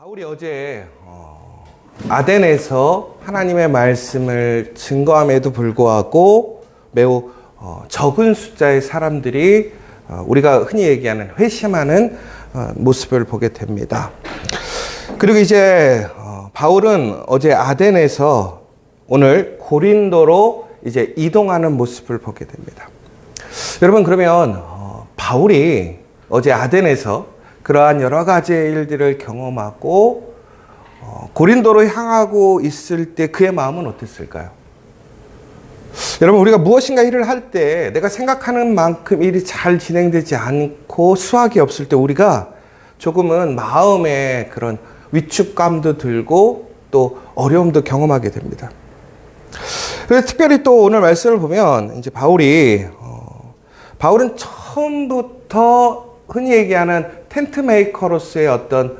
바울이 어제 아덴에서 하나님의 말씀을 증거함에도 불구하고 매우 적은 숫자의 사람들이 우리가 흔히 얘기하는 회심하는 모습을 보게 됩니다. 그리고 이제 바울은 어제 아덴에서 오늘 고린도로 이제 이동하는 모습을 보게 됩니다. 여러분, 그러면 바울이 어제 아덴에서 그러한 여러 가지의 일들을 경험하고 고린도로 향하고 있을 때 그의 마음은 어땠을까요? 여러분, 우리가 무엇인가 일을 할 때 내가 생각하는 만큼 일이 잘 진행되지 않고 수확이 없을 때 우리가 조금은 마음에 그런 위축감도 들고 또 어려움도 경험하게 됩니다. 그래서 특별히 또 오늘 말씀을 보면 이제 바울은 처음부터 흔히 얘기하는 텐트 메이커로서의 어떤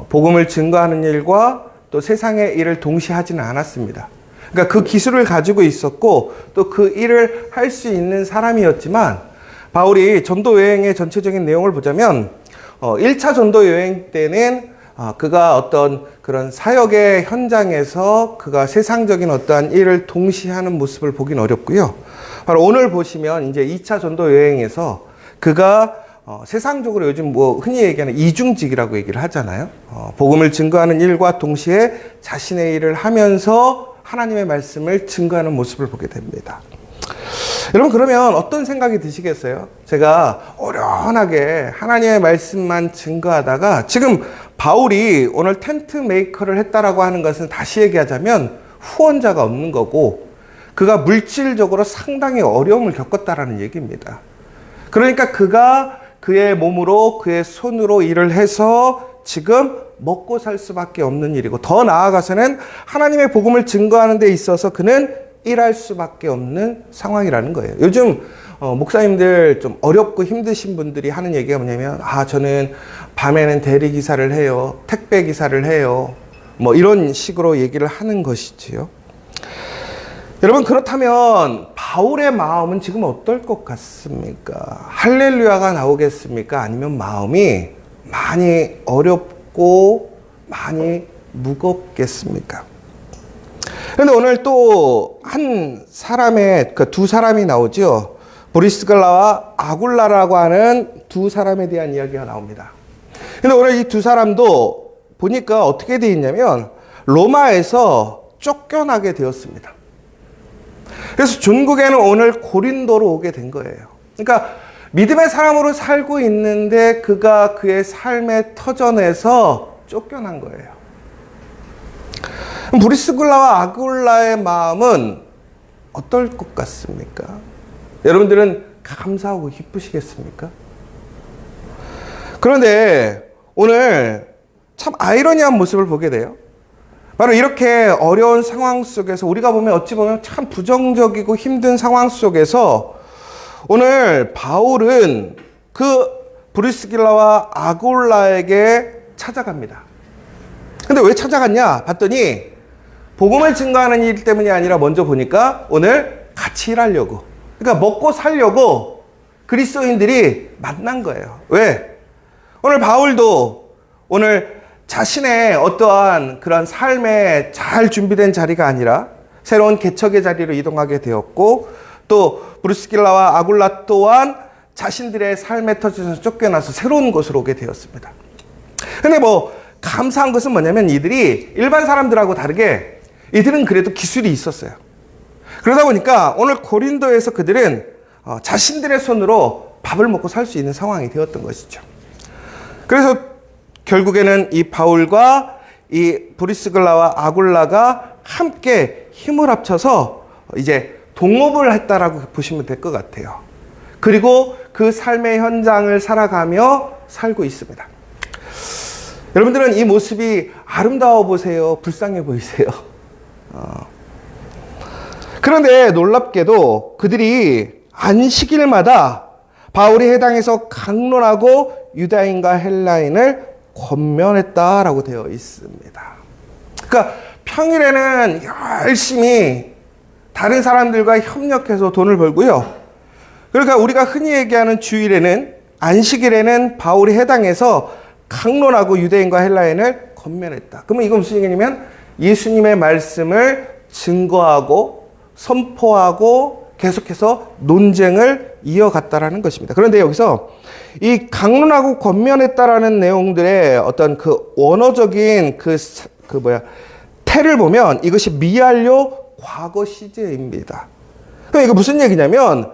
복음을 증거하는 일과 또 세상의 일을 동시에 하지는 않았습니다. 그러니까 그 기술을 가지고 있었고 또 그 일을 할 수 있는 사람이었지만, 바울이 전도 여행의 전체적인 내용을 보자면 1차 전도 여행 때는 그가 어떤 그런 사역의 현장에서 그가 세상적인 어떠한 일을 동시에 하는 모습을 보긴 어렵고요. 바로 오늘 보시면 이제 2차 전도 여행에서 그가 세상적으로 요즘 흔히 얘기하는 이중직이라고 얘기를 하잖아요. 복음을 증거하는 일과 동시에 자신의 일을 하면서 하나님의 말씀을 증거하는 모습을 보게 됩니다. 여러분, 그러면 어떤 생각이 드시겠어요? 제가 어련하게 하나님의 말씀만 증거하다가 지금 바울이 오늘 텐트 메이커를 했다라고 하는 것은 다시 얘기하자면 후원자가 없는 거고 그가 물질적으로 상당히 어려움을 겪었다라는 얘기입니다. 그러니까 그가 그의 몸으로 그의 손으로 일을 해서 지금 먹고 살 수밖에 없는 일이고, 더 나아가서는 하나님의 복음을 증거하는 데 있어서 그는 일할 수밖에 없는 상황이라는 거예요. 요즘 목사님들 좀 어렵고 힘드신 분들이 하는 얘기가 뭐냐면, 저는 밤에는 대리기사를 해요, 택배기사를 해요, 뭐 이런 식으로 얘기를 하는 것이지요. 여러분, 그렇다면 바울의 마음은 지금 어떨 것 같습니까? 할렐루야가 나오겠습니까? 아니면 마음이 많이 어렵고 많이 무겁겠습니까? 그런데 오늘 또 한 사람의 두 사람이 나오죠. 브리스글라와 아굴라라고 하는 두 사람에 대한 이야기가 나옵니다. 그런데 오늘 이 두 사람도 보니까 어떻게 되어 있냐면 로마에서 쫓겨나게 되었습니다. 그래서 종국에는 오늘 고린도로 오게 된 거예요. 그러니까 믿음의 사람으로 살고 있는데 그가 그의 삶의 터전에서 쫓겨난 거예요. 브리스글라와 아굴라의 마음은 어떨 것 같습니까? 여러분들은 감사하고 기쁘시겠습니까? 그런데 오늘 참 아이러니한 모습을 보게 돼요. 바로 이렇게 어려운 상황 속에서 우리가 보면 어찌 보면 참 부정적이고 힘든 상황 속에서 오늘 바울은 그 브리스길라와 아굴라에게 찾아갑니다. 근데 왜 찾아갔냐 봤더니 복음을 증거하는 일 때문이 아니라 먼저 보니까 오늘 같이 일하려고, 그러니까 먹고 살려고 그리스도인들이 만난 거예요. 왜? 오늘 바울도 오늘 자신의 어떠한 그런 삶에 잘 준비된 자리가 아니라 새로운 개척의 자리로 이동하게 되었고, 또 브리스길라와 아굴라 또한 자신들의 삶의 터전에서 쫓겨나서 새로운 곳으로 오게 되었습니다. 근데 감사한 것은 뭐냐면 이들이 일반 사람들하고 다르게 이들은 그래도 기술이 있었어요. 그러다 보니까 오늘 고린도에서 그들은 자신들의 손으로 밥을 먹고 살 수 있는 상황이 되었던 것이죠. 그래서 결국에는 이 바울과 이 브리스글라와 아굴라가 함께 힘을 합쳐서 이제 동업을 했다라고 보시면 될 것 같아요. 그리고 그 삶의 현장을 살아가며 살고 있습니다. 여러분들은 이 모습이 아름다워 보세요? 불쌍해 보이세요? 그런데 놀랍게도 그들이 안식일마다 바울이 해당에서 강론하고 유다인과 헬라인을 권면했다라고 되어 있습니다. 그러니까 평일에는 열심히 다른 사람들과 협력해서 돈을 벌고요. 그러니까 우리가 흔히 얘기하는 주일에는, 안식일에는 바울이 해당해서 강론하고 유대인과 헬라인을 권면했다. 그러면 이건 무슨 얘기냐면 예수님의 말씀을 증거하고 선포하고 계속해서 논쟁을 이어갔다라는 것입니다. 그런데 여기서 이 강론하고 권면했다라는 내용들의 어떤 그 원어적인 태를 보면 이것이 미완료 과거 시제입니다. 그럼 이거 무슨 얘기냐면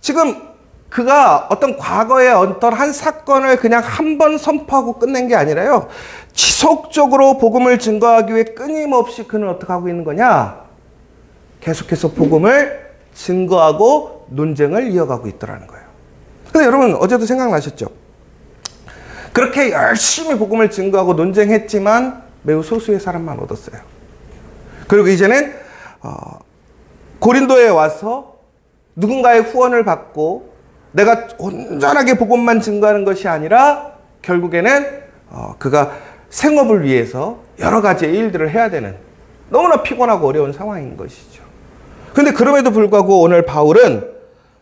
지금 그가 어떤 과거의 어떤 한 사건을 그냥 한 번 선포하고 끝낸 게 아니라요. 지속적으로 복음을 증거하기 위해 끊임없이 그는 어떻게 하고 있는 거냐? 계속해서 복음을 증거하고 논쟁을 이어가고 있더라는 거예요. 근데 여러분 어제도 생각나셨죠? 그렇게 열심히 복음을 증거하고 논쟁했지만 매우 소수의 사람만 얻었어요. 그리고 이제는 고린도에 와서 누군가의 후원을 받고 내가 온전하게 복음만 증거하는 것이 아니라 결국에는 그가 생업을 위해서 여러 가지의 일들을 해야 되는 너무나 피곤하고 어려운 상황인 것이죠. 근데 그럼에도 불구하고 오늘 바울은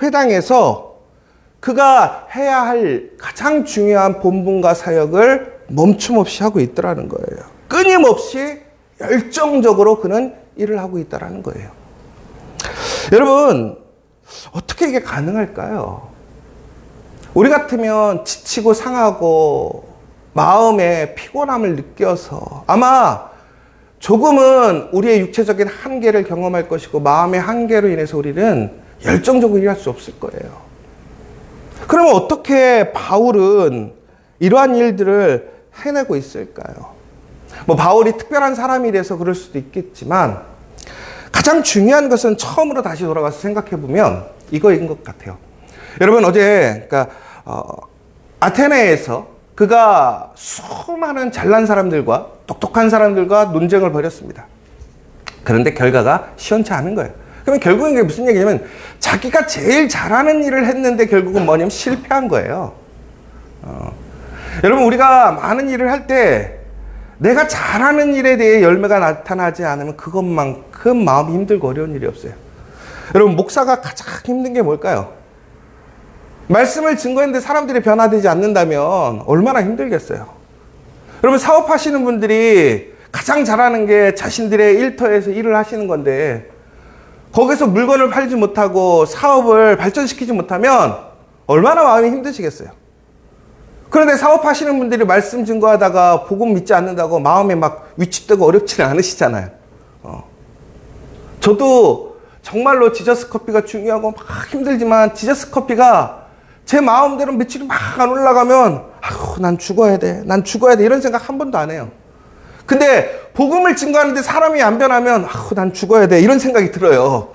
회당에서 그가 해야 할 가장 중요한 본분과 사역을 멈춤없이 하고 있더라는 거예요. 끊임없이 열정적으로 그는 일을 하고 있다는 거예요. 여러분, 어떻게 이게 가능할까요? 우리 같으면 지치고 상하고 마음에 피곤함을 느껴서 아마 조금은 우리의 육체적인 한계를 경험할 것이고 마음의 한계로 인해서 우리는 열정적으로 일할 수 없을 거예요. 그러면 어떻게 바울은 이러한 일들을 해내고 있을까요? 뭐 바울이 특별한 사람이 돼서 그럴 수도 있겠지만 가장 중요한 것은 처음으로 다시 돌아가서 생각해 보면 이거인 것 같아요. 여러분 어제 아테네에서 그가 수많은 잘난 사람들과 똑똑한 사람들과 논쟁을 벌였습니다. 그런데 결과가 시원치 않은 거예요. 그러면 결국은 이게 무슨 얘기냐면 자기가 제일 잘하는 일을 했는데 결국은 뭐냐면 실패한 거예요. 여러분 우리가 많은 일을 할 때 내가 잘하는 일에 대해 열매가 나타나지 않으면 그것만큼 마음이 힘들고 어려운 일이 없어요. 여러분 목사가 가장 힘든 게 뭘까요? 말씀을 증거했는데 사람들이 변화되지 않는다면 얼마나 힘들겠어요. 여러분 사업하시는 분들이 가장 잘하는 게 자신들의 일터에서 일을 하시는 건데 거기서 물건을 팔지 못하고 사업을 발전시키지 못하면 얼마나 마음이 힘드시겠어요. 그런데 사업하시는 분들이 말씀 증거하다가 복음 믿지 않는다고 마음에 막 위축되고 어렵지는 않으시잖아요. 저도 정말로 지저스 커피가 중요하고 막 힘들지만 지저스 커피가 제 마음대로 며칠이 막 안 올라가면 난 죽어야 돼 이런 생각 한 번도 안 해요. 근데 복음을 증거하는데 사람이 안 변하면 난 죽어야 돼 이런 생각이 들어요.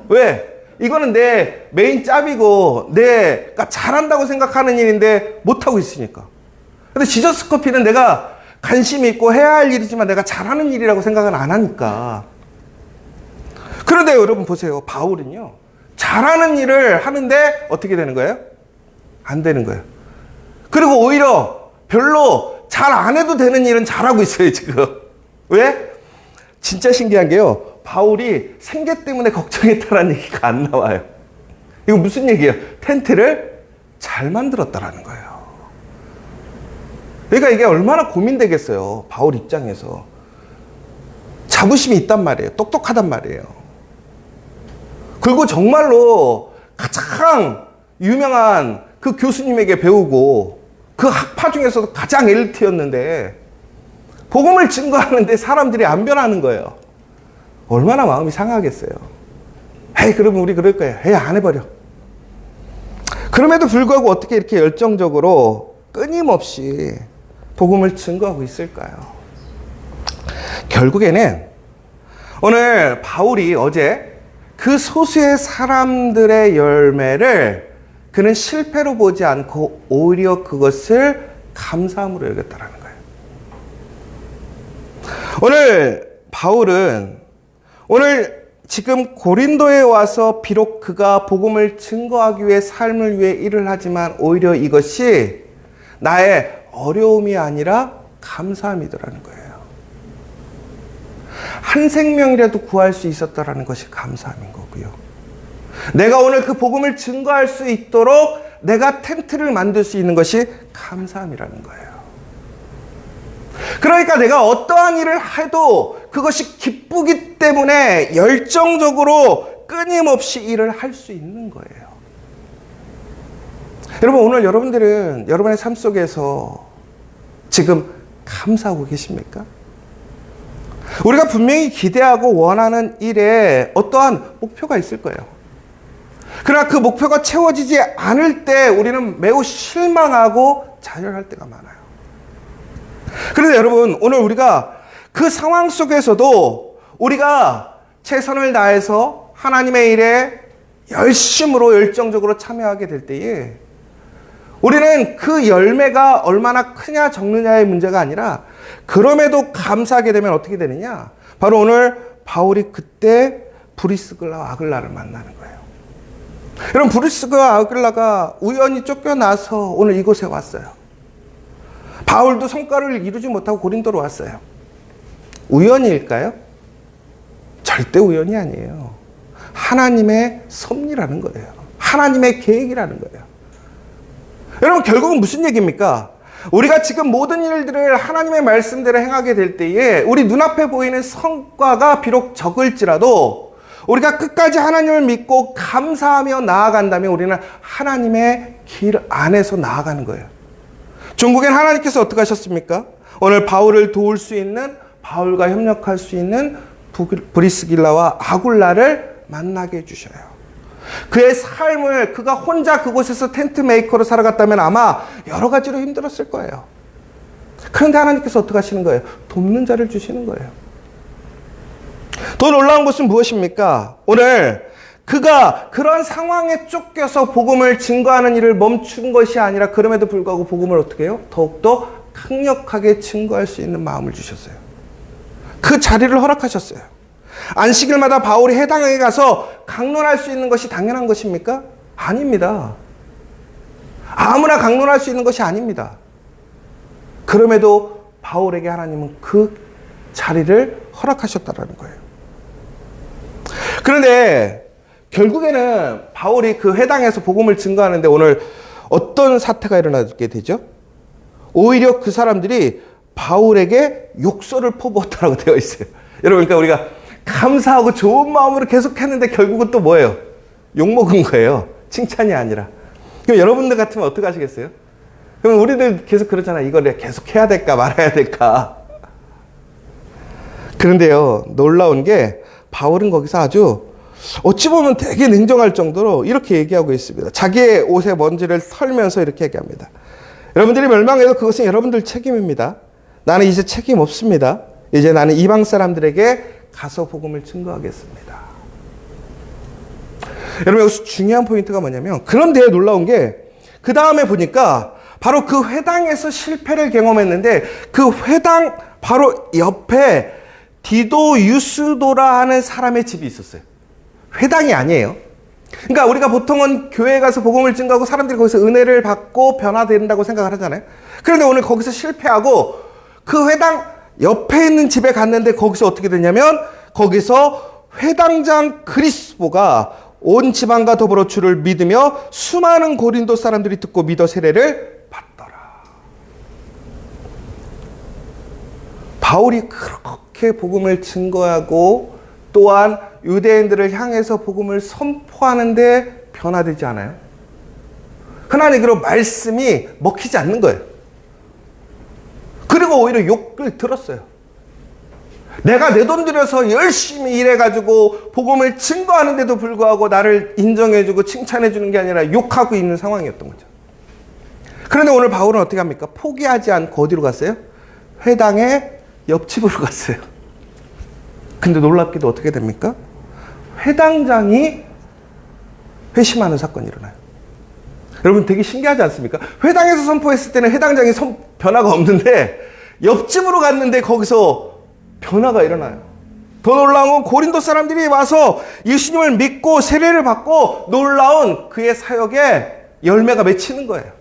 왜? 이거는 내 메인 짭이고 내가 잘한다고 생각하는 일인데 못하고 있으니까. 근데 지저스 커피는 내가 관심이 있고 해야 할 일이지만 내가 잘하는 일이라고 생각은 안 하니까. 그런데 여러분 보세요. 바울은요. 잘하는 일을 하는데 어떻게 되는 거예요? 안 되는 거예요. 그리고 오히려 별로 잘 안 해도 되는 일은 잘하고 있어요, 지금. 왜? 진짜 신기한 게요. 바울이 생계 때문에 걱정했다라는 얘기가 안 나와요. 이거 무슨 얘기예요? 텐트를 잘 만들었다라는 거예요. 그러니까 이게 얼마나 고민되겠어요. 바울 입장에서. 자부심이 있단 말이에요. 똑똑하단 말이에요. 그리고 정말로 가장 유명한 그 교수님에게 배우고 그 학파 중에서도 가장 엘리트였는데 복음을 증거하는데 사람들이 안 변하는 거예요. 얼마나 마음이 상하겠어요. 에이, 그러면 우리 그럴 거예요. 에이, 안 해버려. 그럼에도 불구하고 어떻게 이렇게 열정적으로 끊임없이 복음을 증거하고 있을까요? 결국에는 오늘 바울이 어제 그 소수의 사람들의 열매를 그는 실패로 보지 않고 오히려 그것을 감사함으로 여겼다는 거예요. 오늘 바울은 오늘 지금 고린도에 와서 비록 그가 복음을 증거하기 위해 삶을 위해 일을 하지만 오히려 이것이 나의 어려움이 아니라 감사함이더라는 거예요. 한 생명이라도 구할 수 있었다라는 것이 감사함인 거고요. 내가 오늘 그 복음을 증거할 수 있도록 내가 텐트를 만들 수 있는 것이 감사함이라는 거예요. 그러니까 내가 어떠한 일을 해도 그것이 기쁘기 때문에 열정적으로 끊임없이 일을 할 수 있는 거예요. 여러분, 오늘 여러분들은 여러분의 삶 속에서 지금 감사하고 계십니까? 우리가 분명히 기대하고 원하는 일에 어떠한 목표가 있을 거예요. 그러나 그 목표가 채워지지 않을 때 우리는 매우 실망하고 좌절할 때가 많아요. 그래서 여러분, 오늘 우리가 그 상황 속에서도 우리가 최선을 다해서 하나님의 일에 열심으로 열정적으로 참여하게 될 때에 우리는 그 열매가 얼마나 크냐 적느냐의 문제가 아니라 그럼에도 감사하게 되면 어떻게 되느냐? 바로 오늘 바울이 그때 브리스길라와 아글라를 만나는 거예요. 여러분, 브리스길라와 아글라가 우연히 쫓겨나서 오늘 이곳에 왔어요. 바울도 성과를 이루지 못하고 고린도로 왔어요. 우연일까요? 절대 우연이 아니에요. 하나님의 섭리라는 거예요. 하나님의 계획이라는 거예요. 여러분, 결국은 무슨 얘기입니까? 우리가 지금 모든 일들을 하나님의 말씀대로 행하게 될 때에 우리 눈앞에 보이는 성과가 비록 적을지라도 우리가 끝까지 하나님을 믿고 감사하며 나아간다면 우리는 하나님의 길 안에서 나아가는 거예요. 중국엔 하나님께서 어떻게 하셨습니까? 오늘 바울을 도울 수 있는, 바울과 협력할 수 있는 브리스길라와 아굴라를 만나게 해주셔요. 그의 삶을 그가 혼자 그곳에서 텐트 메이커로 살아갔다면 아마 여러 가지로 힘들었을 거예요. 그런데 하나님께서 어떻게 하시는 거예요? 돕는 자를 주시는 거예요. 더 놀라운 것은 무엇입니까? 오늘 그가 그런 상황에 쫓겨서 복음을 증거하는 일을 멈춘 것이 아니라 그럼에도 불구하고 복음을 어떻게 해요? 더욱더 강력하게 증거할 수 있는 마음을 주셨어요. 그 자리를 허락하셨어요. 안식일마다 바울이 해당에 가서 강론할 수 있는 것이 당연한 것입니까? 아닙니다. 아무나 강론할 수 있는 것이 아닙니다. 그럼에도 바울에게 하나님은 그 자리를 허락하셨다라는 거예요. 그런데 결국에는 바울이 그 회당에서 복음을 증거하는데 오늘 어떤 사태가 일어나게 되죠? 오히려 그 사람들이 바울에게 욕설을 퍼부었다라고 되어 있어요. 여러분, 그러니까 우리가 감사하고 좋은 마음으로 계속 했는데 결국은 또 뭐예요? 욕먹은 거예요. 칭찬이 아니라. 그럼 여러분들 같으면 어떻게 하시겠어요? 그럼 우리들 계속 그러잖아. 이걸 계속 해야 될까 말아야 될까. 그런데요, 놀라운 게 바울은 거기서 아주 어찌 보면 되게 냉정할 정도로 이렇게 얘기하고 있습니다. 자기의 옷에 먼지를 털면서 이렇게 얘기합니다. 여러분들이 멸망해도 그것은 여러분들 책임입니다. 나는 이제 책임 없습니다. 이제 나는 이방 사람들에게 가서 복음을 증거하겠습니다. 여러분, 여기서 중요한 포인트가 뭐냐면, 그런데 놀라운 게 그 다음에 보니까 바로 그 회당에서 실패를 경험했는데 그 회당 바로 옆에 디도 유스도라 하는 사람의 집이 있었어요. 회당이 아니에요. 그러니까 우리가 보통은 교회에 가서 복음을 증거하고 사람들이 거기서 은혜를 받고 변화된다고 생각을 하잖아요. 그런데 오늘 거기서 실패하고 그 회당 옆에 있는 집에 갔는데 거기서 어떻게 되냐면 거기서 회당장 그리스보가 온 지방과 더불어 주를 믿으며 수많은 고린도 사람들이 듣고 믿어 세례를 받더라. 바울이 그렇게 복음을 증거하고 또한 유대인들을 향해서 복음을 선포하는데 변화되지 않아요? 흔한 얘기로 말씀이 먹히지 않는 거예요. 그리고 오히려 욕을 들었어요. 내가 내 돈 들여서 열심히 일해가지고 복음을 증거하는데도 불구하고 나를 인정해주고 칭찬해주는 게 아니라 욕하고 있는 상황이었던 거죠. 그런데 오늘 바울은 어떻게 합니까? 포기하지 않고 어디로 갔어요? 회당의 옆집으로 갔어요. 근데 놀랍게도 어떻게 됩니까? 회당장이 회심하는 사건이 일어나요. 여러분, 되게 신기하지 않습니까? 회당에서 선포했을 때는 회당장이 변화가 없는데 옆집으로 갔는데 거기서 변화가 일어나요. 더 놀라운 건 고린도 사람들이 와서 예수님을 믿고 세례를 받고 놀라운 그의 사역에 열매가 맺히는 거예요.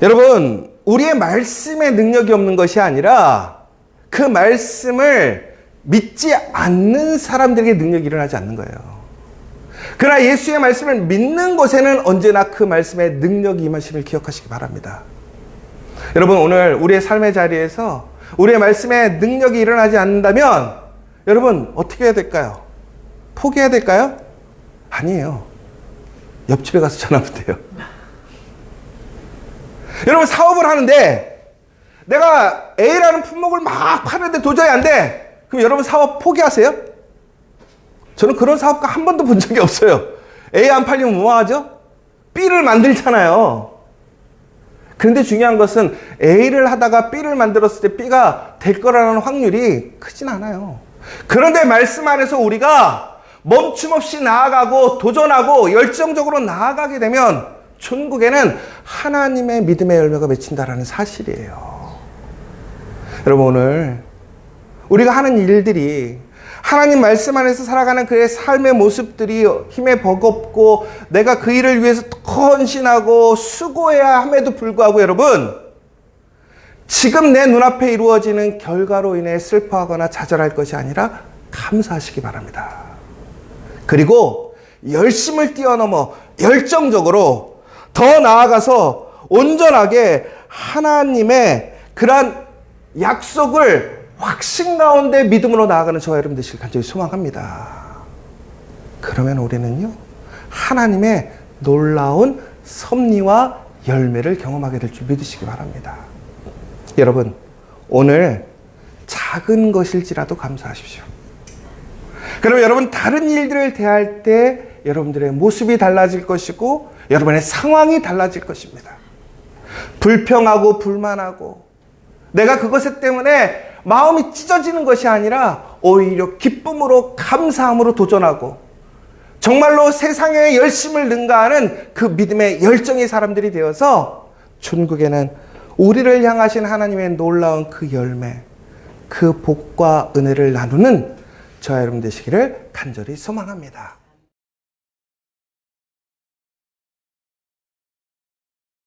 여러분, 우리의 말씀에 능력이 없는 것이 아니라 그 말씀을 믿지 않는 사람들에게 능력이 일어나지 않는 거예요. 그러나 예수의 말씀을 믿는 곳에는 언제나 그 말씀에 능력이 임하심을 기억하시기 바랍니다. 여러분, 오늘 우리의 삶의 자리에서 우리의 말씀에 능력이 일어나지 않는다면 여러분 어떻게 해야 될까요? 포기해야 될까요? 아니에요. 옆집에 가서 전화하면 돼요. 여러분, 사업을 하는데 내가 A라는 품목을 막 파는데 도저히 안 돼. 그럼 여러분 사업 포기하세요? 저는 그런 사업가 한 번도 본 적이 없어요. A 안 팔리면 뭐 하죠? B를 만들잖아요. 그런데 중요한 것은 A를 하다가 B를 만들었을 때 B가 될 거라는 확률이 크진 않아요. 그런데 말씀 안에서 우리가 멈춤없이 나아가고 도전하고 열정적으로 나아가게 되면 천국에는 하나님의 믿음의 열매가 맺힌다라는 사실이에요. 여러분, 오늘 우리가 하는 일들이 하나님 말씀 안에서 살아가는 그의 삶의 모습들이 힘에 버겁고 내가 그 일을 위해서 헌신하고 수고해야 함에도 불구하고 여러분, 지금 내 눈앞에 이루어지는 결과로 인해 슬퍼하거나 좌절할 것이 아니라 감사하시기 바랍니다. 그리고 열심을 뛰어넘어 열정적으로 더 나아가서 온전하게 하나님의 그러한 약속을 확신 가운데 믿음으로 나아가는 저와 여러분 되시길 간절히 소망합니다. 그러면 우리는요, 하나님의 놀라운 섭리와 열매를 경험하게 될 줄 믿으시기 바랍니다. 여러분, 오늘 작은 것일지라도 감사하십시오. 그러면 여러분, 다른 일들을 대할 때 여러분들의 모습이 달라질 것이고 여러분의 상황이 달라질 것입니다. 불평하고 불만하고 내가 그것 때문에 마음이 찢어지는 것이 아니라 오히려 기쁨으로 감사함으로 도전하고 정말로 세상에 열심을 능가하는 그 믿음의 열정의 사람들이 되어서 천국에는 우리를 향하신 하나님의 놀라운 그 열매, 그 복과 은혜를 나누는 저와 여러분 되시기를 간절히 소망합니다.